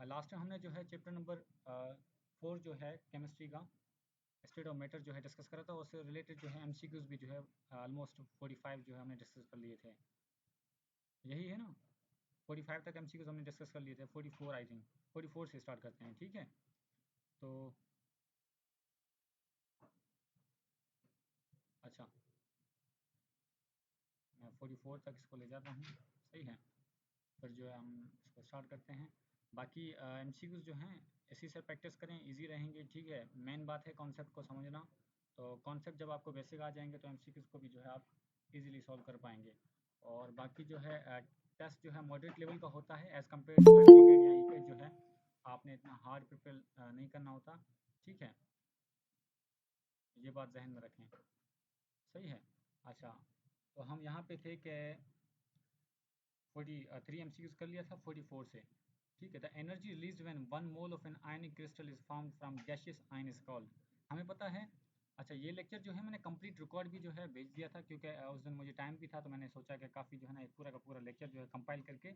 Last time हमने जो है चैप्टर नंबर 4 जो है केमिस्ट्री का स्टेट ऑफ मैटर जो है डिस्कस करा था, उससे रिलेटेड जो है एमसीक्यूज भी जो है ऑलमोस्ट 45 जो है हमने डिस्कस कर लिए थे। यही है ना, 45 तक एमसीक्यूज हमने डिस्कस कर लिए थे। 44 आई थिंक 44 से स्टार्ट करते हैं, ठीक है। तो अच्छा, मैं 44 तक इसको ले जाता हूँ, सही है। फिर जो है हम इसको स्टार्ट करते हैं। बाकी एमसीक्यूज जो हैं इसी से प्रैक्टिस करें, इजी रहेंगे, ठीक है। मेन बात है कॉन्सेप्ट को समझना। तो कॉन्सेप्ट जब आपको बेसिक आ जाएंगे तो एमसीक्यूज को भी जो है आप इजीली सॉल्व कर पाएंगे। और बाकी जो है टेस्ट जो है मॉडरेट लेवल का होता है एज़ कम्पेयर टू एमसीक्यू या ईकेज जो है आपने इतना हार्ड प्रिपेयर नहीं करना होता, ठीक है। ये बात जहन में रखें, सही है। अच्छा, तो हम यहाँ पे थे कि 43 एमसीक्यूज कर लिया था 44 से, ठीक है। The energy release when 1 mole of an ionic crystal is formed from gaseous ion is called, हमें पता है। अच्छा, ये लेक्चर जो है मैंने कंप्लीट रिकॉर्ड भी जो है भेज दिया था, क्योंकि उस दिन मुझे टाइम भी था, तो मैंने सोचा कि काफ़ी जो है ना एक पूरा का पूरा लेक्चर जो है कंपाइल करके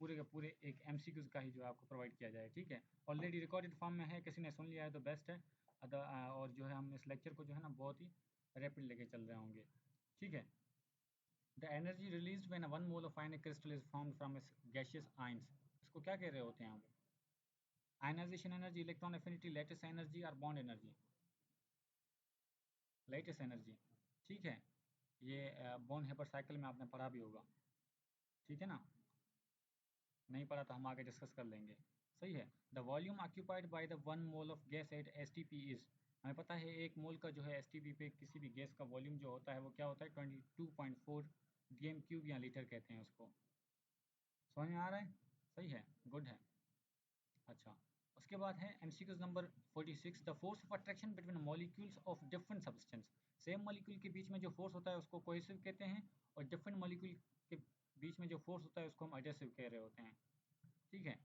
पूरे के पूरे एक एमसीक्यूज का ही जो है आपको प्रोवाइड किया जाए, ठीक है। ऑलरेडी रिकॉर्डेड फॉर्म में है, किसी ने सुन लिया है तो बेस्ट है। और जो है हम इस लेक्चर को जो है ना बहुत ही रैपिड लेके चल रहे होंगे, ठीक है। The energy release when 1 mole of ionic crystal is formed from gaseous ions, इसको क्या कह रहे होते हैं हम? Ionisation energy, electron affinity, lattice energy और बॉन्ड एनर्जी। लेटिस एनर्जी, ठीक है। ये बॉन्ड हेबर साइकिल में आपने पढ़ा भी होगा, ठीक है ना। नहीं पढ़ा तो हम आगे डिस्कस कर लेंगे, सही है। The volume occupied by the 1 mole of gas at S T P is, हमें पता है 1 मोल का जो है एस टी पी पे किसी भी गैस का वॉल्यूम जो होता है वो क्या होता है 22.4 DM³ या लीटर कहते हैं उसको। समझ में आ रहा है, सही है, गुड है। अच्छा, उसके बाद है MCQs number 46। The force of attraction between molecules of different substance, same molecule के बीच में जो फोर्स होता है उसको कोहेसिव कहते हैं, और डिफरेंट मॉलिक्यूल के बीच में जो फोर्स होता है उसको हम एडहेसिव कह रहे होते हैं, ठीक है।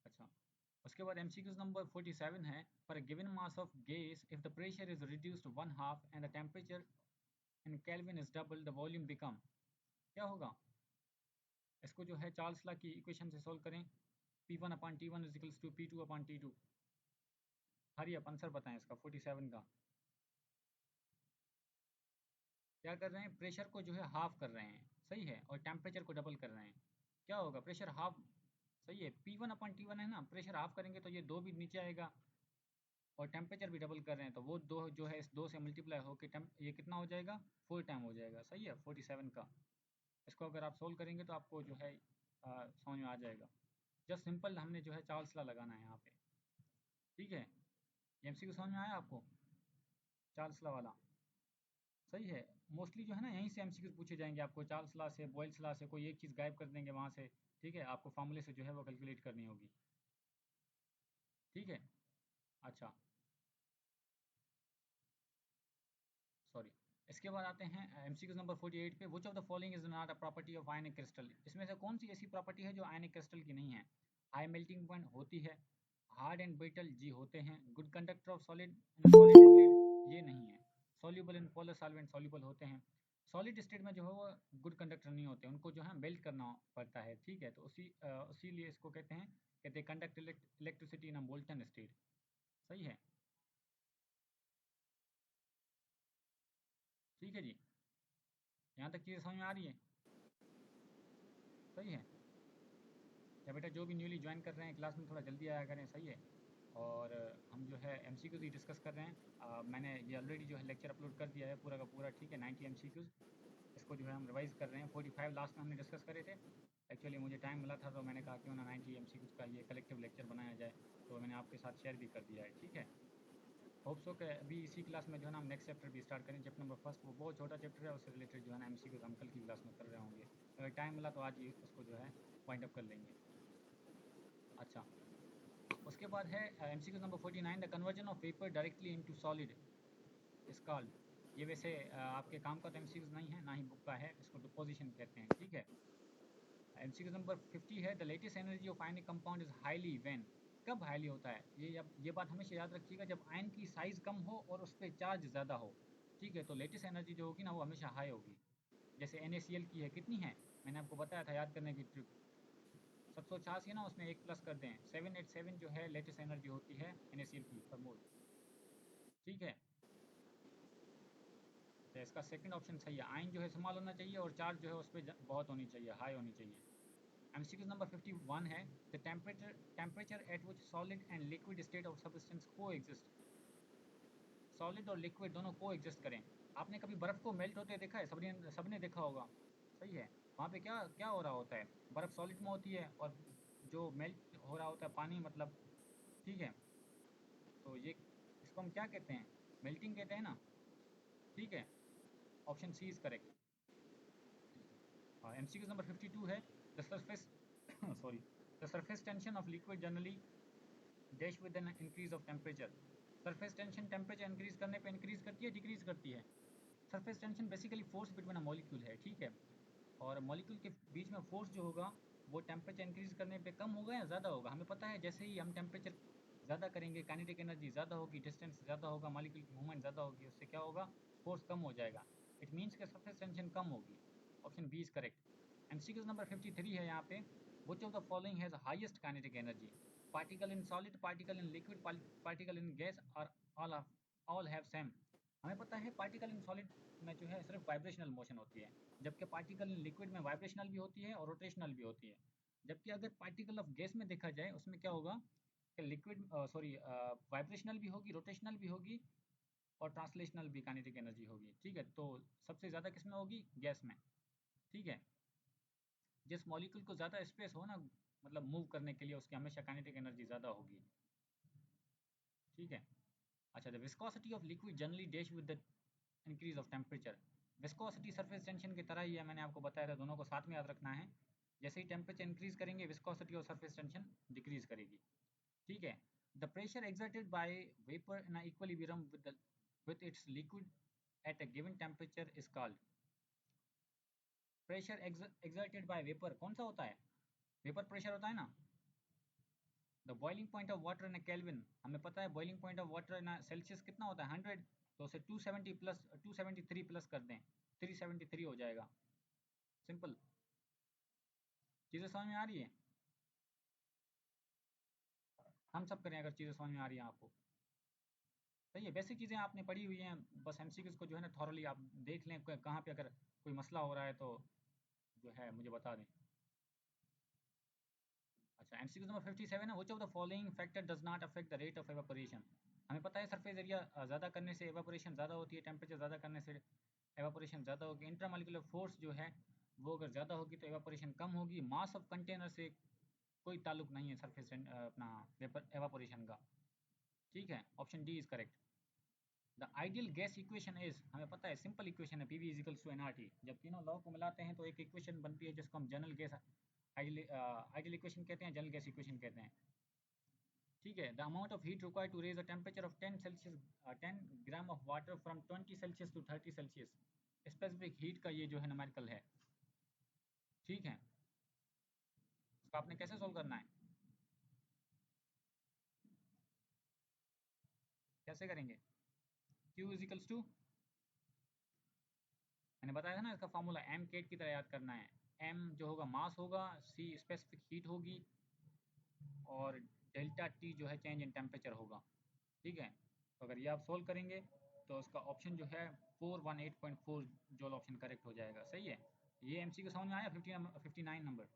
अच्छा, उसके बाद एमसीक्यूज नंबर 47 है, for a given mass of gas if the pressure is reduced 1/2 and the temperature in kelvin is double the volume become, क्या होगा? इसको जो है चार्ल्स लॉ की इक्वेशन से सोल्व करें। P1/T1 is equals to P2/T2। हरी आप आंसर बताएं इसका 47 का। क्या कर रहे हैं, प्रेशर को जो है हाफ कर रहे हैं, सही है, और टेम्परेचर को डबल कर रहे हैं। क्या होगा, प्रेशर हाफ, सही है। P1/T1 है ना, प्रेशर हाफ करेंगे तो ये 2 भी नीचे आएगा, और टेम्परेचर भी डबल कर रहे हैं तो वो 2 जो है इस 2 से मल्टीप्लाई होकर ये कितना हो जाएगा, 4 टाइम हो जाएगा, सही है 47 का। इसको अगर आप सोल्व करेंगे तो आपको जो है समझ में आ जाएगा। जस्ट सिंपल हमने जो है चार्ल्स लॉ लगाना है यहाँ पे, ठीक है। एमसीक्यू समझ में आया आपको, चार्ल्स लॉ वाला, सही है। मोस्टली जो है ना यहीं से एमसीक्यू पूछे जाएंगे आपको, चार्ल्स लॉ से, बॉयल्स लॉ से, कोई एक चीज़ गायब कर देंगे वहाँ से, ठीक है। आपको फार्मूले से जो है वो कैलकुलेट करनी होगी, ठीक है। अच्छा, सॉरी। इसके बाद आते हैं एमसीक्यू नंबर 48 पे। Which of the following is not a property of ionic crystal, इसमें से कौन सी ऐसी प्रॉपर्टी है जो आयनिक क्रिस्टल की नहीं है? हाई मेल्टिंग पॉइंट होती है, हार्ड एंड ब्रिटल जी होते हैं, good conductor of solid solid ये नहीं है, soluble in polar solvent soluble होते हैं। सॉलिड स्टेट में जो है वो गुड कंडक्टर नहीं होते, उनको जो है मेल्ट करना पड़ता है, ठीक है। तो उसी लिए इसको कहते हैं कि they conduct electricity in a molten state, सही है, ठीक है जी। यहाँ तक चीज़ें समझ में आ रही है, सही है। या बेटा जो भी न्यूली ज्वाइन कर रहे हैं क्लास में थोड़ा जल्दी आया करें, सही है। और हम जो है एमसीक्यूज़ ही डिस्कस कर रहे हैं। मैंने ये ऑलरेडी जो है लेक्चर अपलोड कर दिया है पूरा का पूरा, ठीक है। 90 एमसीक्यूज़, इसको जो है हम रिवाइज़ कर रहे हैं। 45 लास्ट में हमने डिस्कस करे थे। एक्चुअली मुझे टाइम मिला था तो मैंने कहा क्यों ना 90 एमसीक्यूज़ का ये कलेक्टिव लेक्चर बनाया जाए, तो मैंने आपके साथ शेयर भी कर दिया है, ठीक है। होप सो कि अभी इसी क्लास में जो है ना हम नेक्स्ट चैप्टर भी स्टार्ट करें। चैप्टर नंबर फर्स्ट वो बहुत छोटा चैप्टर है, उससे रिलेटेड जो है ना एमसीक्यूज़ हम कल की क्लास में कर रहे होंगे। अगर टाइम मिला तो आज ही उसको जो है वाइंड अप कर लेंगे। अच्छा, उसके बाद है MCQ number 49। The conversion of paper directly into solid is called, ये वैसे आपके काम का तो एमसीक्यूज नहीं है, ना ही बुक का है, इसको डिपोजिशन कहते हैं, ठीक है। एमसीक्यू नंबर 50 है। The latest energy of ionic compound is highly when, कब हाईली होता है ये बात हमेशा याद रखिएगा, जब आयन की साइज़ कम हो और उस पर चार्ज ज़्यादा हो, ठीक है। तो लेटेस्ट एनर्जी जो होगी ना वो हमेशा हाई होगी। जैसे NaCl की है, कितनी है, मैंने आपको बताया था याद करने की ट्रिक, 786 है ना, उसमें एक प्लस कर दें, 787 जो है लेटेस्ट एनर्जी होती है NaCl की पर मोल। ठीक है, तो इसका सेकंड ऑप्शन सही है। आयन जो है स्मॉल होना चाहिए और चार्ज जो है उस पर बहुत होनी चाहिए, हाई होनी चाहिए। MCQ नंबर 51 है, the temperature at which solid and liquid state of substance को एग्जिस्ट। सॉलिड और लिक्विड दोनों को एग्जिस्ट करें। आपने कभी बर्फ़ को मेल्ट होते देखा है? सबने सबने देखा होगा, सही है। वहाँ पे क्या क्या हो रहा होता है, बर्फ़ सॉलिड में होती है और जो मेल्ट हो रहा होता है पानी, मतलब, ठीक है। तो ये, इसको हम क्या कहते हैं, मेल्टिंग कहते हैं ना, ठीक है। Option C is correct. MCQ number 52 है, the surface sorry, the surface tension of liquid generally dash with an increase of temperature. Surface tension temperature increase करने पे इंक्रीज करती है, डिक्रीज करती है? Surface tension basically force between a molecule है, ठीक है। और मॉलिक्यूल के बीच में फोर्स जो होगा वो टेम्परेचर इंक्रीज करने पे कम होगा या ज़्यादा होगा? हमें पता है जैसे ही हम टेम्परेचर ज़्यादा करेंगे काइनेटिक एनर्जी ज़्यादा होगी, डिस्टेंस ज़्यादा होगा, मॉलिक्यूल की मूवमेंट ज़्यादा होगी, उससे क्या होगा, फोर्स कम हो जाएगा। इट मीन्स के सरफेस टेंशन कम होगी। Option B is correct. MCQ number 53 है यहाँ पे, which of the following has highest kinetic energy? Particle in solid, particle in liquid, particle in gas और ऑल हैव सेम। हमें पता है पार्टिकल इन सॉलिड में जो है सिर्फ वाइब्रेशनल मोशन होती है, जबकि पार्टिकल इन लिक्विड में वाइब्रेशनल भी होती है और रोटेशनल भी होती है। जबकि अगर पार्टिकल ऑफ गैस में देखा जाए उसमें क्या होगा कि लिक्विड सॉरी वाइब्रेशनल भी होगी, रोटेशनल भी होगी और ट्रांसलेशनल भी काइनेटिक एनर्जी होगी, ठीक है। तो सबसे ज़्यादा किस में होगी? गैस में, ठीक है। जिस मॉलिक्यूल को ज़्यादा स्पेस हो ना, मतलब मूव करने के लिए, उसकी हमेशा काइनेटिक एनर्जी ज़्यादा होगी, ठीक है। अच्छा, the viscosity of liquid generally dash with the increase of temperature. Viscosity surface tension की तरह ही है, मैंने आपको बताया था, दोनों को साथ में याद रखना है। जैसे ही टेम्परेचर इंक्रीज करेंगे विस्कोसिटी और सरफेस टेंशन डिक्रीज करेगी, ठीक है। The pressure exerted by vapour in equilibrium with its liquid at a given temperature is called. Pressure exerted by vapour कौन सा होता है? वेपर प्रेशर होता है ना। The boiling point of water in kelvin, हमें पता है boiling point of water in Celsius कितना होता है? 100। तो उसे 270 प्लस 273 प्लस कर दें, 373 हो जाएगा। सिंपल। चीज़ें समझ में आ रही है? हम सब करें अगर चीज़ें समझ में आ रही हैं आपको। सही है, बेसिक चीज़ें आपने पढ़ी हुई हैं, बस MCQs को जो है ना थॉरली आप देख लें, कहाँ पे अगर कोई मसला हो रहा है तो जो है मुझे बता दें। अच्छा, MCQ नंबर 57 है, which of the following factor does not affect the rate of evaporation. हमें पता है सरफेस एरिया ज़्यादा करने से एवापोरेशन ज़्यादा होती है, टेम्परेचर ज़्यादा करने से एवापोरेशन ज़्यादा होगी। इंट्रामॉलिक्यूलर फोर्स जो है वो अगर ज़्यादा होगी तो एवापोरेशन कम होगी। मास ऑफ कंटेनर से कोई ताल्लुक नहीं है सरफेस अपना एवापोरेशन का, ठीक है। Option D is correct. The ideal gas equation is, हमें पता है सिंपल इक्वेशन है, PV इजिकल्स टू nRT। जब तीनों लॉ को मिलाते हैं तो एक इक्वेशन बनती है जिसको हम जनरल गैस आइडियल इक्वेशन कहते हैं, जनरल गैस इक्वेशन कहते हैं, ठीक है। The amount of heat required to raise the temperature of 10 Celsius 10 gram of water from 20 Celsius to 30 Celsius. Specific heat का ये जो है न्यूमेरिकल है, ठीक है। इसको आपने कैसे सोल्व करना है, कैसे करेंगे? Q इजिकल्स टू, मैंने बताया था ना इसका फॉर्मूला m केट की तरह याद करना है। m जो होगा मास होगा, c स्पेसिफिक हीट होगी और डेल्टा टी जो है चेंज इन टेम्परेचर होगा, ठीक है। तो अगर ये आप सोल्व करेंगे तो उसका ऑप्शन जो है 418.4 जॉल ऑप्शन करेक्ट हो जाएगा, सही है। ये MCQ समझ में आया? 59 नंबर।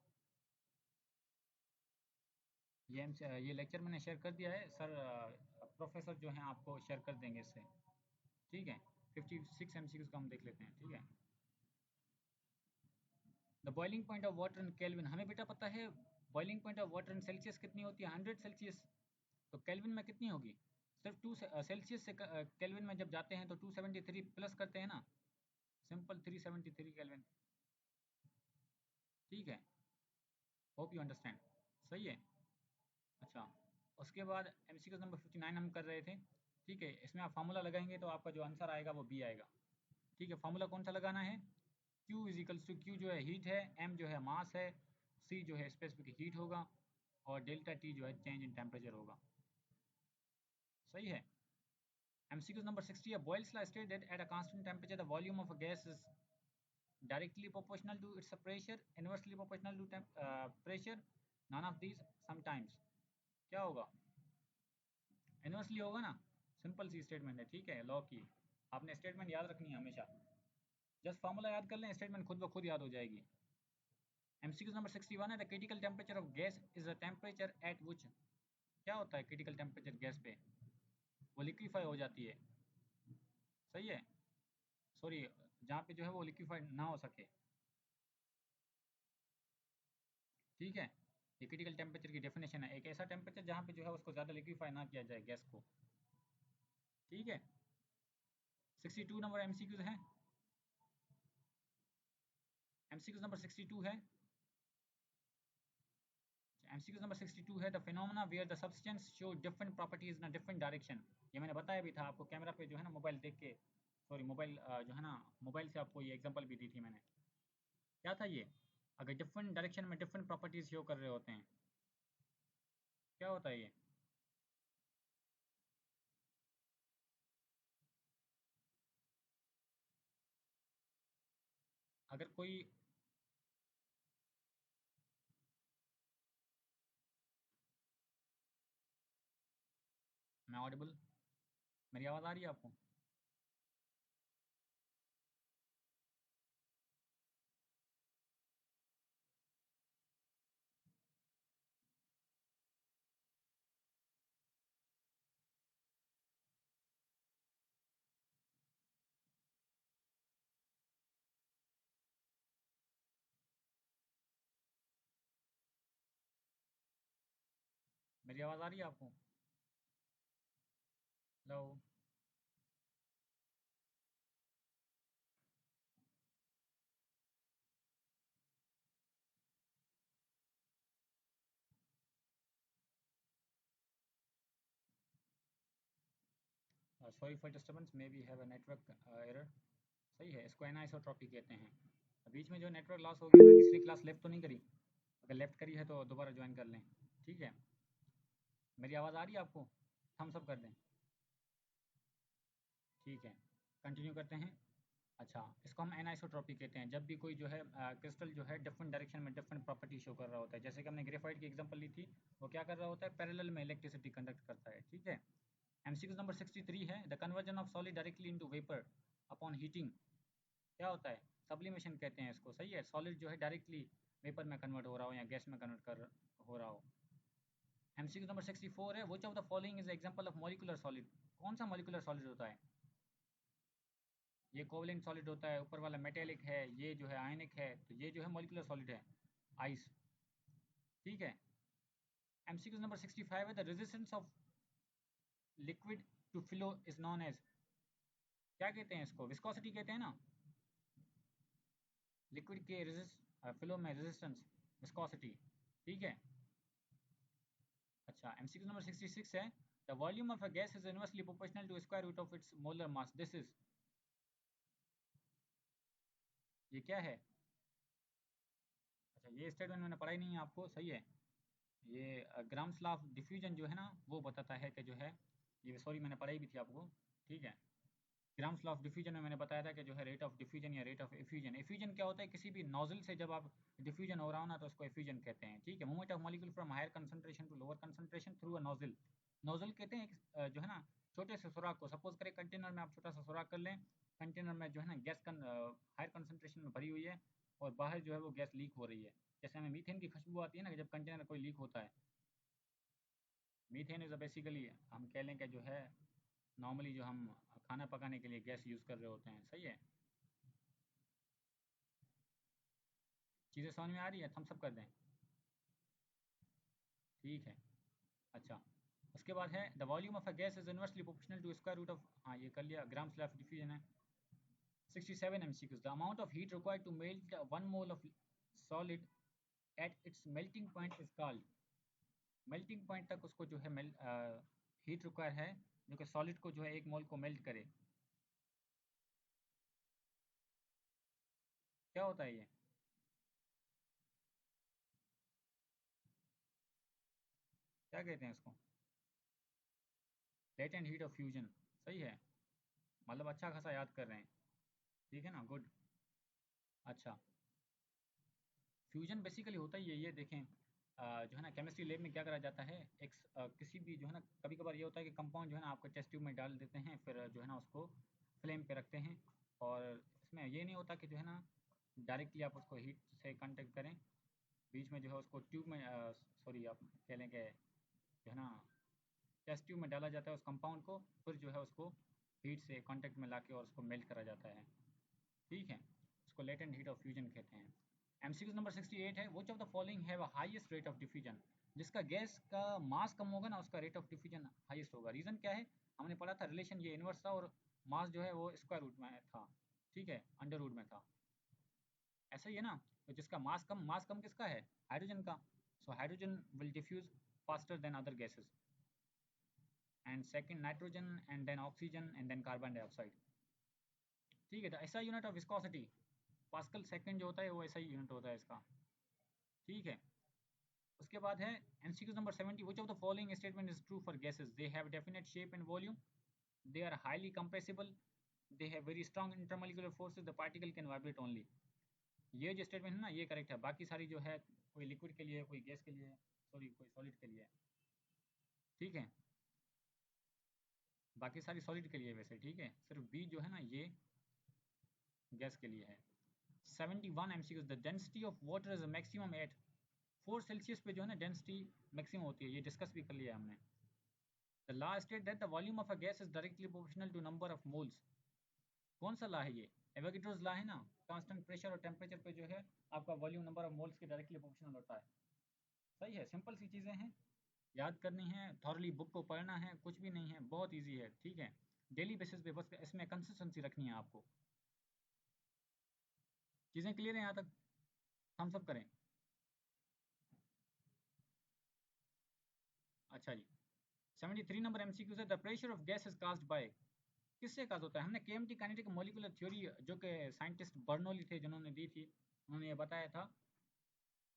ये लेक्चर मैंने शेयर कर दिया है सर, प्रोफेसर जो हैं आपको शेयर कर देंगे इससे, ठीक है। 56 MCQs का हम देख लेते हैं, ठीक है। The boiling point of water in kelvin, हमें बेटा पता है boiling point of water in Celsius कितनी होती है? 100 सेल्सियस। तो केल्विन में कितनी होगी? सिर्फ 2 सेल्सियस से केल्विन में जब जाते हैं तो 273 प्लस करते हैं ना, सिंपल 373 केल्विन, ठीक है। होप यू अंडरस्टैंड, सही है। अच्छा, उसके बाद MCQ नंबर 59 हम कर रहे थे, ठीक है। इसमें आप फार्मूला लगाएंगे तो आपका जो आंसर आएगा वो बी आएगा, ठीक है। फार्मूला कौन सा लगाना है? Q इजिकल्स टू, Q जो है हीट है, M जो है मास है, C जो है स्पेसिफिक हीट होगा और डेल्टा T जो है चेंज इन टेम्परेचर होगा, सही है। MCQ नंबर 60 है, Boyle's law states that at a constant temperature the volume of a gas is directly proportional to its pressure, inversely proportional to pressure none of these sometimes, क्या होगा? Inversely होगा ना, simple सी statement है, ठीक है, law की। आपने statement याद रखनी है हमेशा, जस्ट फार्मूला याद कर लें, स्टेटमेंट खुद ब खुद याद हो जाएगी। एमसीक्यू नंबर 61 है, the critical temperature of gas is the temperature at विच, क्या होता है क्रिटिकल टेम्परेचर गैस पे? वो लिक्विफाई हो जाती है, सही है, सॉरी, जहाँ पे जो है वो लिक्विफाइड ना हो सके, ठीक है। ये क्रिटिकल टेम्परेचर की डेफिनेशन है, एक ऐसा टेम्परेचर जहाँ पे जो है उसको ज़्यादा लिक्विफाई ना किया जाए गैस को, ठीक है। 62 नंबर एमसीक्यूज है, एमसीक्यूज नंबर 62 है, एमसीक्यूज नंबर 62 है, the phenomena where the substance show different properties in a different direction. ये मैंने बताया भी था आपको, कैमरा पे जो है ना मोबाइल देख के, सॉरी मोबाइल जो है ना मोबाइल से आपको ये एग्जांपल भी दी थी मैंने। क्या था ये? अगर डिफरेंट डायरेक्शन में डिफरेंट प्रॉपर्टीज शो कर रहे होते हैं, क्या होता है ये? अगर कोई, मैं ऑडिबल, मेरी आवाज़ आ रही है आपको? मेरी आवाज़ आ रही है आपको? Hello? Sorry for disturbance, may be have a network error, सही है, इसको एनाइसोट्रॉपी कहते हैं। बीच में जो नेटवर्क लॉस हो गया, तीसरी क्लास लेफ्ट तो नहीं करी? अगर लेफ्ट करी है तो दोबारा ज्वाइन कर लें, ठीक है। मेरी आवाज़ आ रही है आपको? थम्स अप कर दें, ठीक है। कंटिन्यू करते हैं। अच्छा, इसको हम एनाइसोट्रॉपी कहते हैं, जब भी कोई जो है क्रिस्टल जो है डिफरेंट डायरेक्शन में डिफरेंट प्रॉपर्टी शो कर रहा होता है, जैसे कि हमने ग्रेफाइट की एग्जांपल ली थी, वो क्या कर रहा होता है, पैरेलल में इलेक्ट्रिसिटी कंडक्ट करता है, ठीक है। एमसीक्यू नंबर 63 है, the conversion of solid directly into vapour upon heating, क्या होता है? सब्लिमेशन कहते हैं इसको, सही है, सॉलिड जो है डायरेक्टली वेपर में कन्वर्ट हो रहा हो या गैस में कन्वर्ट कर हो रहा हो। एमसीक्यू नंबर 64 है, which of the following is example of molecular solid, कौन सा मॉलिक्यूलर सॉलिड होता है? ये कोवलेंट सॉलिड होता है, ऊपर वाला मेटेलिक है, ये जो है आयनिक है, तो ये जो है मॉलिक्यूलर सॉलिड है, आइस, ठीक है। एमसीक्यू नंबर 65 है, the resistance of liquid to flow is known as, क्या कहते हैं इसको? विस्कोसिटी कहते हैं ना, लिक्विड के रेजिस्ट फ्लो में रेजिस्टेंस, विस्कोसिटी, ठीक है। अच्छा, एमसीक्यू नंबर 66 है, the volume of a gas is inversely proportional to square root of its molar mass, this is, ये क्या है? अच्छा, ये स्टेटमेंट मैंने पढ़ा ही नहीं है आपको, सही है। ये ग्राम्स लॉ ऑफ डिफ्यूजन जो है ना, वो बताता है कि जो है, ये सॉरी मैंने पढ़ाई भी थी आपको, ठीक है। ग्राम्स लॉ ऑफ डिफ्यूजन में मैंने बताया था कि जो है रेट ऑफ डिफ्यूजन या रेट ऑफ एफ्यूजन, एफ्यूजन क्या होता है, किसी भी नोजल से जब आप डिफ्यूजन हो रहा हो ना, तो उसको एफ्यूजन कहते हैं, ठीक है। Movement of molecule from higher concentration to lower concentration through a nozzle, nozzle कहते हैं जो है ना छोटे से सुराख को, सपोज करें कंटेनर में आप छोटा सा सुराख कर लें, कंटेनर में जो है ना गैस हायर कंसंट्रेशन में भरी हुई है, और बाहर जो है वो गैस लीक हो रही है, जैसे हमें मीथेन की खुशबू आती है ना, कि जब कंटेनर कोई लीक होता है, मीथेन इज़ बेसिकली, हम कह लें कि जो है नॉर्मली जो हम खाना पकाने के लिए गैस यूज़ कर रहे होते हैं, सही है। चीज़ें समझ में आ रही है? थम्स अप कर दें, ठीक है। अच्छा, उसके बाद है, the volume of a gas is inversely proportional to square root of, हाँ ये कर लिया, ग्राम्स लॉ ऑफ डिफ्यूजन है। 67 MCQs, the amount of heat required to melt 1 mole of solid at its melting point is called, melting point तक उसको जो है heat require है, जो कि सॉलिड को जो है 1 मोल को मेल्ट करे, क्या होता है ये? क्या कहते हैं इसको? लेटेंट हीट ऑफ फ्यूजन, सही है, मतलब अच्छा खासा याद कर रहे हैं, ठीक है ना, गुड। अच्छा, फ्यूजन बेसिकली होता ही है, ये देखें, जो है ना केमिस्ट्री लैब में क्या करा जाता है, किसी भी जो है ना, कभी कभार ये होता है कि कंपाउंड जो है ना आपके टेस्ट ट्यूब में डाल देते हैं, फिर जो है ना उसको फ्लेम पे रखते हैं। और इसमें ये नहीं होता कि जो है ना डायरेक्टली आप उसको हीट से कांटेक्ट करें, बीच में जो है उसको ट्यूब में, सॉरी आप कह लें कि जो है ना टेस्ट ट्यूब में डाला जाता है उस कंपाउंड को, फिर जो है उसको हीट से कांटेक्ट में लाके और उसको मेल्ट करा जाता है। ठीक है, उसको लेटेंट हीट ऑफ फ्यूजन कहते हैं। एमसीक्यू नंबर 68 है, which of the following have a highest rate of diffusion. जिसका गैस का मास कम होगा ना, उसका रेट ऑफ डिफ्यूजन हाईएस्ट होगा। रीजन क्या है, हमने पढ़ा था रिलेशन ये इनवर्स था, और मास जो है वो स्क्वायर रूट में था, ठीक है, अंडर रूट में था। ऐसा ही है ना, तो जिसका मास कम किसका है, हाइड्रोजन का। So hydrogen will diffuse faster than other gases, and second nitrogen, and then oxygen, and then carbon dioxide. ठीक है, तो ऐसा unit of viscosity pascal second जो होता है वो ऐसा ही यूनिट होता है इसका। ठीक है, उसके बाद है MCQ number 70, which of the following statement is true for gases, they have definite shape and volume, they are highly compressible, they have very strong intermolecular forces, the particle can vibrate only. ये जो statement है ना ये correct है, बाकी सारी जो है कोई लिक्विड के लिए, कोई गैस के लिए, सॉरी कोई सॉलिड के लिए। ठीक है, बाकी सारी सॉलिड के लिए वैसे, ठीक है, सिर्फ बी जो है ना ये गैस के लिए है। 71 MCQ, the density of water is maximum at 4 Celsius पे जो है ना डेंसिटी मैक्सिमम होती है, ये डिस्कस भी कर लिया हमने। The law state that the volume of a gas is directly proportional to number of moles. कौन सा लॉ है ये, एवोगैड्रोस लॉ है ना, कांस्टेंट प्रेशर और टेम्परेचर पे जो है आपका वॉल्यूम नंबर ऑफ मोल्स के डायरेक्टली प्रोपोर्शनल होता है। सही है, सिंपल सी चीज़ें हैं, याद करनी है, थॉरली बुक को पढ़ना है, कुछ भी नहीं है, बहुत ईजी है। ठीक है, डेली बेसिस पे बस इसमें कंसिस्टेंसी रखनी है आपको। चीज़ें क्लियर हैं यहाँ तक, हम सब करें। अच्छा जी, 73 नंबर एमसीक्यू से, the pressure of gas is caused bye, किससे काज होता है। हमने केएमटी काइनेटिक मॉलिक्यूलर थ्योरी जो कि साइंटिस्ट बर्नौली थे जिन्होंने दी थी, उन्होंने ये बताया था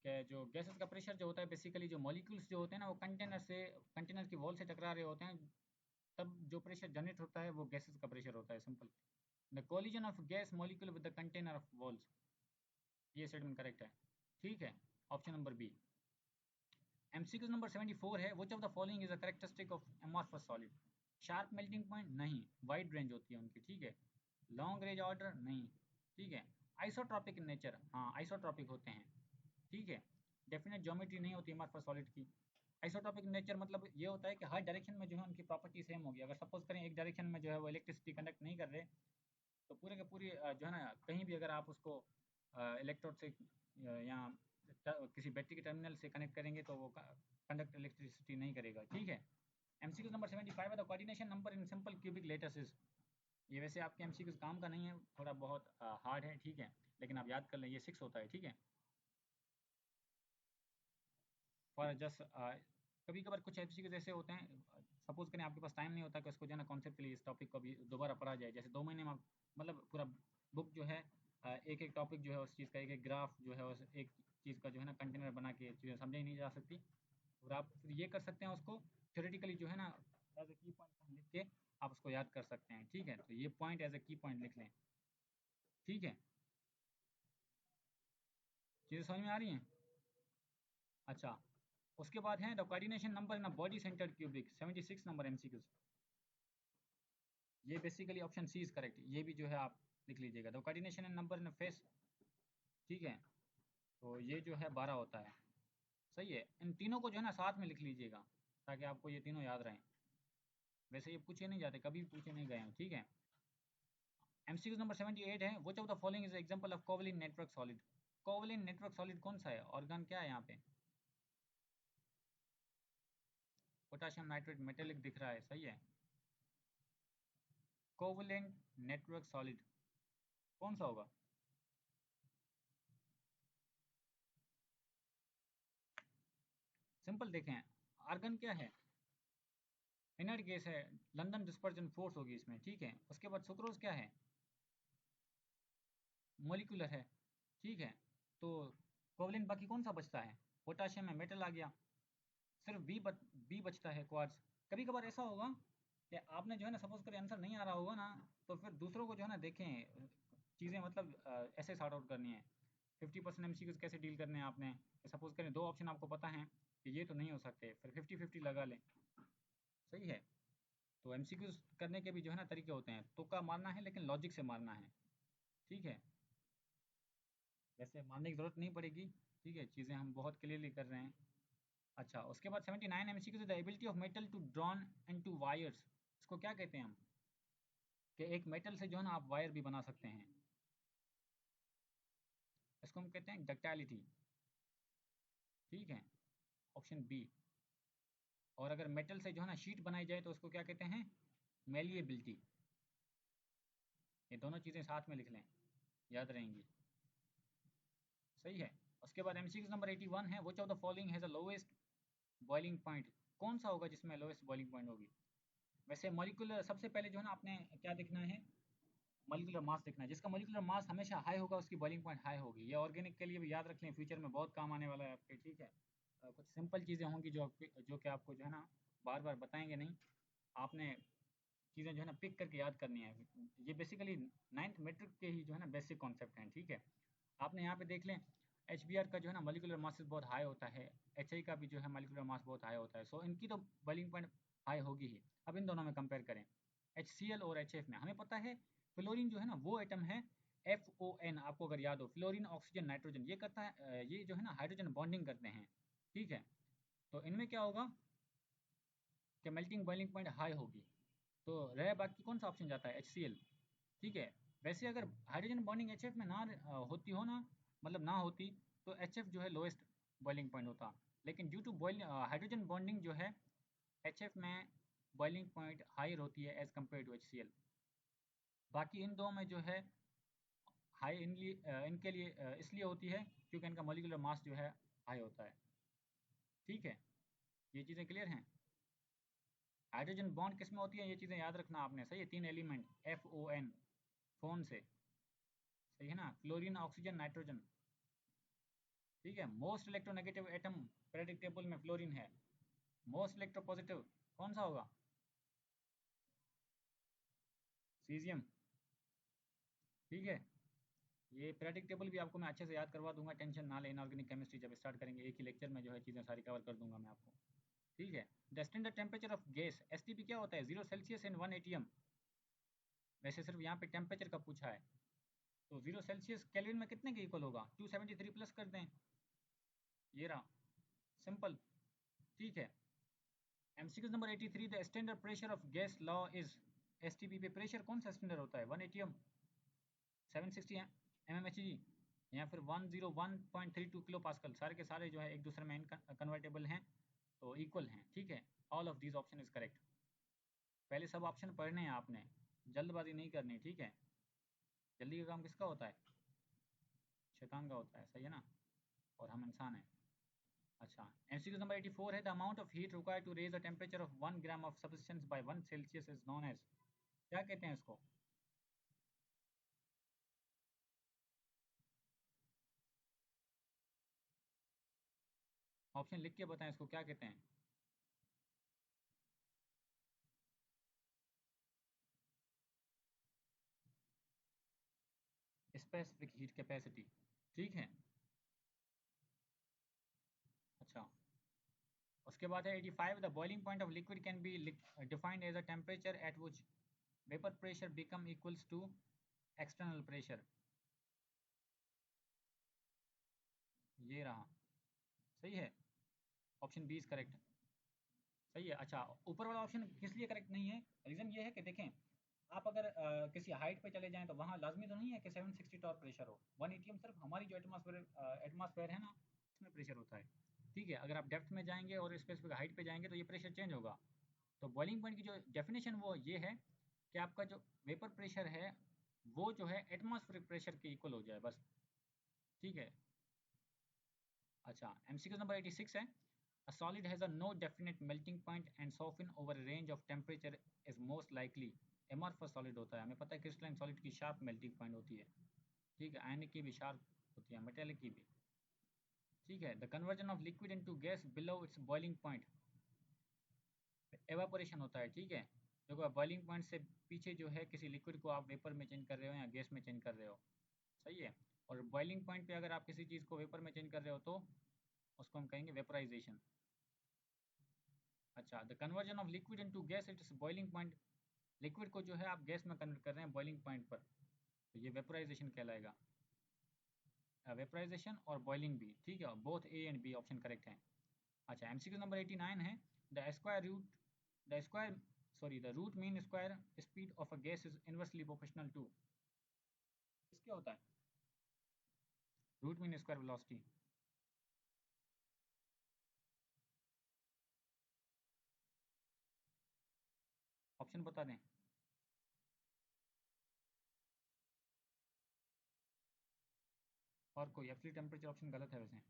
कि जो गैसेस का प्रेशर जो होता है, बेसिकली जो मॉलिक्यूल्स जो होते हैं ना वो कंटेनर की वॉल से टकरा रहे होते हैं, तब जो प्रेशर जनरेट होता है वो गैसेस का प्रेशर होता है, simple. The collision of gas molecule with the container of walls, ये स्टेटमेंट करेक्ट है। ठीक है, option number B. MCQ number 74 है, which of the following is a characteristic of amorphous solid. Sharp melting point नहीं, wide range होती है उनकी, ठीक है। लॉन्ग रेंज ऑर्डर नहीं, ठीक है। आइसोट्रॉपिक इन नेचर, हाँ आइसोट्रॉपिक होते हैं, ठीक है। डेफिनेट ज्योमेट्री नहीं होती अमॉर्फस सॉलिड की। आइसोट्रॉपिक नेचर मतलब ये होता है कि हर डायरेक्शन में जो है उनकी प्रॉपर्टी सेम होगी। अगर सपोज करें एक डायरेक्शन में जो है वो इलेक्ट्रिसिटी कंडक्ट नहीं कर रहे, तो पूरे के पूरी जो है ना कहीं भी अगर आप उसको इलेक्ट्रोड से या किसी बैटरी के टर्मिनल से कनेक्ट करेंगे तो वो कंडक्ट इलेक्ट्रिसिटी नहीं करेगा। ठीक है, एमसीक्यू नंबर 75 है, the coordination number in simple cubic letters. ये वैसे आपके एमसीक्यू काम का नहीं है, थोड़ा बहुत हार्ड है, ठीक है, लेकिन आप याद कर लें, ये 6 होता है। ठीक है, फॉर जस्ट कभी कभार कुछ एमसीक्यूज ऐसे होते हैं, सपोज करें आपके पास टाइम नहीं होता कि उसको जो है ना कॉन्सेप्टली इस टॉपिक को भी दोबारा पढ़ा जाए, जैसे 2 महीने में मतलब पूरा बुक जो है एक एक टॉपिक जो है उस चीज़ का, एक एक ग्राफ जो है उस एक चीज़ का जो है ना कंटेनर बना के चीज़ें समझाई नहीं जा सकती। और आप फिर ये कर सकते हैं उसको थ्योरेटिकली जो है ना एज ए की पॉइंट लिख के आप उसको याद कर सकते हैं। ठीक है, तो ये पॉइंट एज ए की पॉइंट लिख लें। ठीक है, चीज़ें समझ में आ रही हैं। अच्छा, उसके बाद है the coordination number in a body centered cubic, 76 number MCQs. ये basically option C is correct, ये भी जो है आप लिख लीजिएगा, the coordination in number in face. ठीक है, तो ये जो है 12 होता है। सही है, इन तीनों को जो है ना साथ में लिख लीजिएगा ताकि आपको ये तीनों याद रहें। वैसे ये पूछे नहीं जाते, कभी पूछे नहीं गए हैं। ठीक है, एमसीक्यू नंबर 78 है, which of the following is example of covalent network solid. Covalent network solid कौन सा है, ऑर्गन क्या है यहाँ पे, पोटेशियम नाइट्रेट मेटेलिक दिख रहा है, सही है। कोवैलेंट नेटवर्क सॉलिड कौन सा होगा, सिंपल देखें, आर्गन क्या है, इनर्ट गैस है, लंदन डिस्पर्जन फोर्स होगी इसमें। ठीक है, उसके बाद सुक्रोज क्या है, मोलिकुलर है। ठीक है, तो कोवलेंट बाकी कौन सा बचता है, पोटाशियम में मेटल आ गया, सिर्फ बी बचता है, क्वार्ट्ज। कभी कभार ऐसा होगा कि आपने जो है ना सपोज करें आंसर नहीं आ रहा होगा ना, तो फिर दूसरों को जो है ना देखें, चीज़ें मतलब ऐसे सॉर्ट आउट करनी है। 50% MCQs कैसे डील करने हैं आपने, सपोज करें 2 ऑप्शन आपको पता है कि ये तो नहीं हो सकते, फिर 50-50 लगा लें, सही है। तो MCQs करने के भी जो है ना तरीके होते हैं, तुक्का मारना है लेकिन लॉजिक से मारना है, ठीक है। वैसे मारने की ज़रूरत नहीं पड़ेगी, ठीक है, चीज़ें हम बहुत क्लियरली कर रहे हैं। अच्छा, उसके बाद 79 MCQs, the ability of metal to drawn and to wires. इसको क्या कहते हैं हम, कि एक मेटल से जो है ना आप वायर भी बना सकते हैं, इसको हम कहते हैं डक्टाइलिटी, ठीक है, ऑप्शन बी। और अगर मेटल से जो है ना शीट बनाई जाए तो उसको क्या कहते हैं, मेलिएबिलिटी। ये दोनों चीज़ें साथ में लिख लें, याद रहेंगी, सही है। उसके बाद MCQ नंबर 81 है, विच of the following has a lowest boiling point. कौन सा होगा जिसमें लोएस्ट बॉइलिंग पॉइंट होगी। वैसे मॉलिक्यूलर, सबसे पहले जो है ना आपने क्या देखना है, मॉलिक्यूलर मास देखना है। जिसका मॉलिक्यूलर मास हमेशा हाई होगा उसकी बॉइलिंग पॉइंट हाई होगी। ये ऑर्गेनिक के लिए भी याद रख लें, फ्यूचर में बहुत काम आने वाला है आपके, ठीक है। कुछ सिंपल चीज़ें होंगी जो कि आपको जो है ना बार बार बताएंगे नहीं, आपने चीज़ें जो है ना पिक करके याद करनी है। ये बेसिकली 9th मेट्रिक के ही जो है ना बेसिक कॉन्सेप्ट हैं, ठीक है। आपने यहाँ पे देख लें, HBr का जो है ना मॉलिक्यूलर मास बहुत हाई होता है, HI का भी जो है मॉलिक्यूलर मास बहुत हाई होता है, सो इनकी तो बॉइलिंग पॉइंट हाई होगी ही। अब इन दोनों में कंपेयर करें, HCl और HF में हमें पता है फ्लोरीन जो है ना वो एटम है FON, आपको अगर याद हो, फ्लोरीन ऑक्सीजन नाइट्रोजन, ये करता है, ये जो है ना हाइड्रोजन बॉन्डिंग करते हैं, ठीक है। तो इनमें क्या होगा कि मेल्टिंग बॉइलिंग पॉइंट हाई होगी, तो रह बाकी कौन सा ऑप्शन जाता है, HCl, ठीक है। वैसे अगर हाइड्रोजन बॉन्डिंग HF में ना होती हो ना, मतलब ना होती, तो HF जो है लोएस्ट बॉइलिंग पॉइंट होता, लेकिन due to boil hydrogen bonding जो है HF में बॉइलिंग पॉइंट हाई होती है एज कम्पेयर टू HCl। बाकी इन दो में जो है हाई इनके लिए इसलिए होती है क्योंकि इनका मॉलिक्यूलर मास जो है हाई होता है, ठीक है। ये चीज़ें क्लियर हैं। हाइड्रोजन बॉन्ड किस में होती है, ये चीज़ें याद रखना आपने, सही है। 3 एलिमेंट FON, फोन से, सही है ना, फ्लोरीन ऑक्सीजन नाइट्रोजन, ठीक है। Most electronegative atom periodic table में फ्लोरीन है, मोस्ट इलेक्ट्रोपॉजिटिव कौन सा होगा, सीजियम, ठीक है। ये पीरियोडिक टेबल भी आपको मैं अच्छे से याद करवा दूंगा, टेंशन ना लेना। ऑर्गेनिक केमिस्ट्री जब स्टार्ट करेंगे एक ही लेक्चर में जो है चीज़ें सारी कवर कर दूंगा मैं आपको, ठीक है। The standard temperature of gas STP क्या होता है, 0 सेल्सियस एंड 1 ATM। वैसे सिर्फ यहाँ पे टेम्परेचर का पूछा है, तो 0 सेल्सियस केल्विन में कितने के इक्वल होगा, 273 प्लस कर दें, ये रहा, सिंपल, ठीक है। MCQ number 83, the standard pressure of gas law is. STP पे प्रेशर कौन सा स्टैंडर्ड होता है, 1 ATM, 760 mmHg, या फिर 101.32 किलो पास्कल। सारे के सारे जो है एक दूसरे में कन्वर्टेबल हैं, तो इक्वल हैं, ठीक है। All of these option is correct. पहले सब ऑप्शन पढ़ने हैं आपने, जल्दबाजी नहीं करनी, ठीक है। जल्दी का काम किसका होता है, शैतान का होता है, सही है ना, और हम इंसान हैं। अच्छा, MCQ नंबर 84 है, the amount of heat required to raise the temperature of 1 gram of substance by 1 Celsius is known as. क्या कहते हैं इसको, ऑप्शन लिख के बताएं, इसको क्या कहते हैं। स्पेसिफिक हीट कैपेसिटी, ठीक है। अच्छा, उसके बाद है 85, the boiling point of liquid can be defined as a temperature at which vapour pressure become equals to external pressure, ये रहा, सही है, ऑप्शन बी इज करेक्ट, सही है। अच्छा, ऊपर वाला ऑप्शन किस लिए करेक्ट नहीं है, रीज़न ये है कि देखें, आप अगर किसी हाइट पे चले जाएं तो वहाँ लाजमी तो नहीं है कि 760 टॉर प्रेशर हो। 1 ATM सिर्फ हमारी जो एटमॉस्फेयर है ना, उसमें प्रेशर होता है, ठीक है। अगर आप डेप्थ में जाएंगे और स्पेसिफिक हाइट पे जाएंगे तो ये प्रेशर चेंज होगा। तो बॉइलिंग पॉइंट की जो डेफिनेशन वो ये है कि आपका जो वेपर प्रेशर है वो जो है एटमॉस्फेरिक प्रेशर के इक्वल हो जाए, बस, ठीक है। अच्छा, MCQ नंबर 86 है, a solid has a no definite melting point and soften over a range of temperature is most likely amorphous solid होता है। हमें पता है क्रिस्टलाइन सॉलिड की शार्प मेल्टिंग पॉइंट होती है, ठीक है, आयनिक की भी शार्प होती है, मेटेलिक की भी, ठीक है। The conversion of liquid into gas below it's boiling point, evaporation होता है, ठीक है। देखो बॉइलिंग पॉइंट से पीछे जो है किसी लिक्विड को आप वेपर में चेंज कर रहे हो या गैस में चेंज कर रहे हो, सही है। और बॉइलिंग पॉइंट पे अगर आप किसी चीज़ को वेपर में चेंज कर रहे हो तो उसको हम कहेंगे वेपराइजेशन। अच्छा, the conversion of liquid into gas it's boiling point. Liquid को जो है आप गैस में कन्वर्ट कर रहे हैं बॉइलिंग पॉइंट पर, तो ये वेपराइजेशन कहलाएगा। वेपराइजेशन और बॉइलिंग भी ठीक है, both A and B option correct है। अच्छा, एमसीक्यू नंबर 89 है, the square root the square sorry the root mean square speed of a gas is inversely proportional to. किसके होता है root mean square velocity? Option बता दें। और कोई? एब्सोल्यूट टेम्परेचर ऑप्शन गलत है वैसे।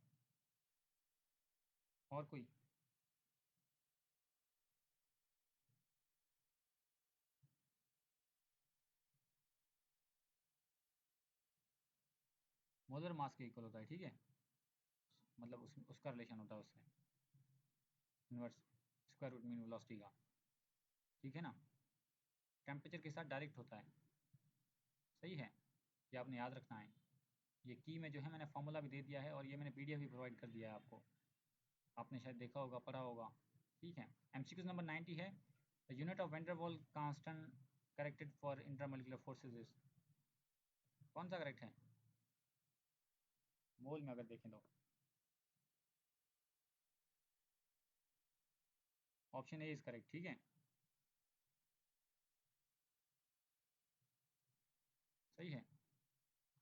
और कोई? मोलर मास के इक्वल होता है, ठीक है, मतलब उसका रिलेशन होता है उससे, inverse square root mean velocity का, ठीक है ना। टेम्परेचर के साथ डायरेक्ट होता है, सही है, ये आपने याद रखना है। ये की में जो है मैंने फॉर्मूला भी दे दिया है और ये मैंने पीडीएफ भी प्रोवाइड कर दिया है आपको, आपने शायद देखा होगा, पढ़ा होगा। ठीक है, एमसीक्यू नंबर 90 है, the unit of Van der Waals constant corrected for intermolecular forces is. कौन सा करेक्ट है मोल में अगर देखें तो? ऑप्शन ए इज करेक्ट, ठीक है, सही है।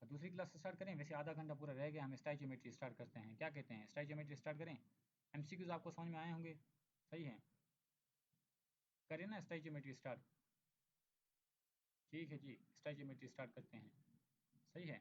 और दूसरी क्लास से स्टार्ट करें? वैसे आधा घंटा पूरा रह गया, हम स्टैचियोमेट्री स्टार्ट करते हैं, क्या कहते हैं, स्टैचियोमेट्री स्टार्ट करें? एमसीक्यूज आपको समझ में आए होंगे, सही है, करें ना स्टैचियोमेट्री स्टार्ट? ठीक है जी, स्टैचियोमेट्री स्टार्ट करते हैं, सही है।